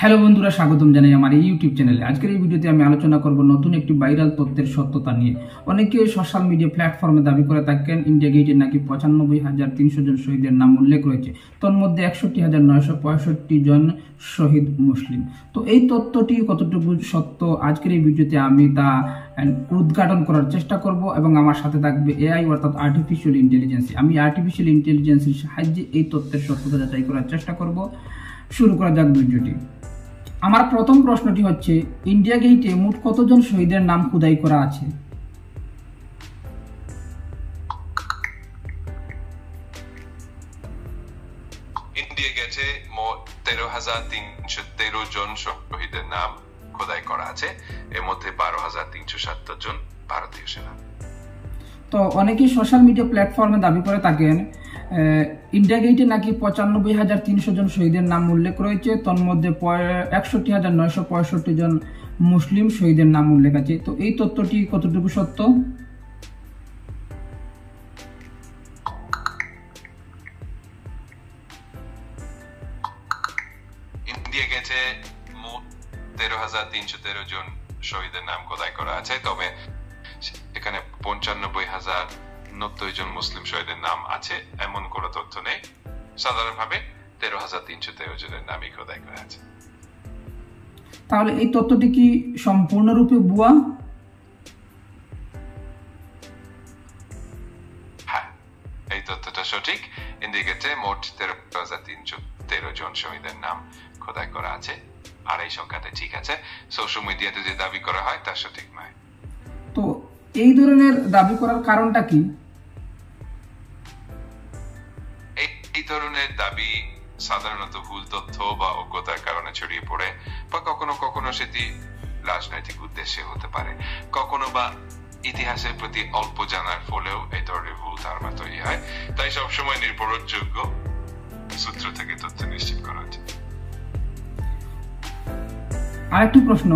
Hello বন্ধুরা, স্বাগতম জানাই আমার এই ইউটিউব চ্যানেলে। আজকের এই ভিডিওতে আমি আলোচনা করব নতুন একটি ভাইরাল তথ্যের সত্যতা নিয়ে। অনেকে সোশ্যাল মিডিয়া প্ল্যাটফর্মে দাবি করে থাকেন ইন্ডিয়া গেটে নাকি ৯৫,৩০০ জন শহীদের নাম উল্লেখ রয়েছে, তন্মধ্যে ৬১,৯৬৫ জন শহীদ মুসলিম। তো এই তথ্যটি কতটুকু সত্য, আজকের এই ভিডিওতে আমি তা উদ্ঘাটন করার চেষ্টা করব এবং আমার সাথে থাকবে এআই অর্থাৎ আর্টিফিশিয়াল ইন্টেলিজেন্স। আমি আর্টিফিশিয়াল ইন্টেলিজেন্সের সাহায্যে এই তথ্যের সত্যতা যাচাই করার চেষ্টা করব। শুরু করা যাক ভিডিওটি। আমার প্রথম প্রশ্নটি হচ্ছে, ইন্ডিয়া গেটে মোট কতজন শহীদের নাম খোদাই করা আছে? ইন্ডিয়া গেটে মোট ১৩,৩১৩ জন শহীদের নাম খোদাই করা আছে। এর মধ্যে ১২,৩৭০ জন ভারতীয় সেনা। তো অনেকেই সোশ্যাল মিডিয়া প্ল্যাটফর্মে দাবি করে থাকেন ইন্ডিয়া গেটে নাকি ৯৫,৩০০ জন শহীদের নাম উল্লেখ রয়েছে, তন্মধ্যে ৬১,৯৬৫ জন মুসলিম শহীদের নাম উল্লেখ আছে। তো এই তথ্যটি কতটুকু সত্য? ইন্ডিয়া গেটে মোট ১৩,৩১৩ জন শহীদের নাম খোদাই করা আছে, তবে এখানে ৯৫,০৯০ জন মুসলিম শহীদের নাম আছে এমন কোনো তথ্য নেই। সাধারণভাবে ১৩,৩১৩ জনের নামই খোদাই করা আছে। তাহলে এই তথ্যটি কি সম্পূর্ণরূপে ভুয়া? হ্যাঁ, এই তথ্যটা সঠিক। ইন্ডিয়া গেটে মোট ১৩,৩১৩ জন শহীদের নাম খোদাই করা আছে, আর এই সংখ্যাটা ঠিক আছে। সোশ্যাল মিডিয়াতে যে দাবি করা হয় তা সঠিক নয়। তো এই ধরনের দাবি করার কারণটা কি? এই ধরনের দাবি সাধারণত ভুল তথ্য বা অজ্ঞতার কারণে ছড়িয়ে পড়ে, বা কখনো কখনো সেটি রাজনৈতিক উদ্দেশ্যে হতে পারে, কখনো বা ইতিহাসের প্রতি অল্প জানার ফলেও এই ধরনের ভুল ধারণা তৈরি হয়। তাই সবসময় নির্ভরযোগ্য সূত্র থেকে তথ্য নিশ্চিত করা উচিত। আরেকটি প্রশ্ন,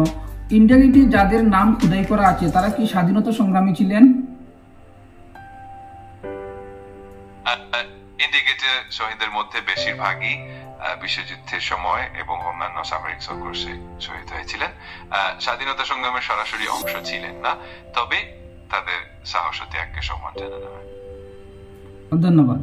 ইন্ডিয়া গেটে যাদের নাম খোদাই করা আছে তারা কি স্বাধীনতা সংগ্রামী ছিলেন? ইন্ডিয়া গেটে শহীদদের মধ্যে বেশিরভাগই বিশ্বযুদ্ধের সময় এবং অন্যান্য সামরিক সংঘর্ষে শহীদ হয়েছিলেন। স্বাধীনতা সংগ্রামের সরাসরি অংশ ছিলেন না, তবে তাদের সাহস ও ত্যাগকে সম্মান জানানো হয়। ধন্যবাদ।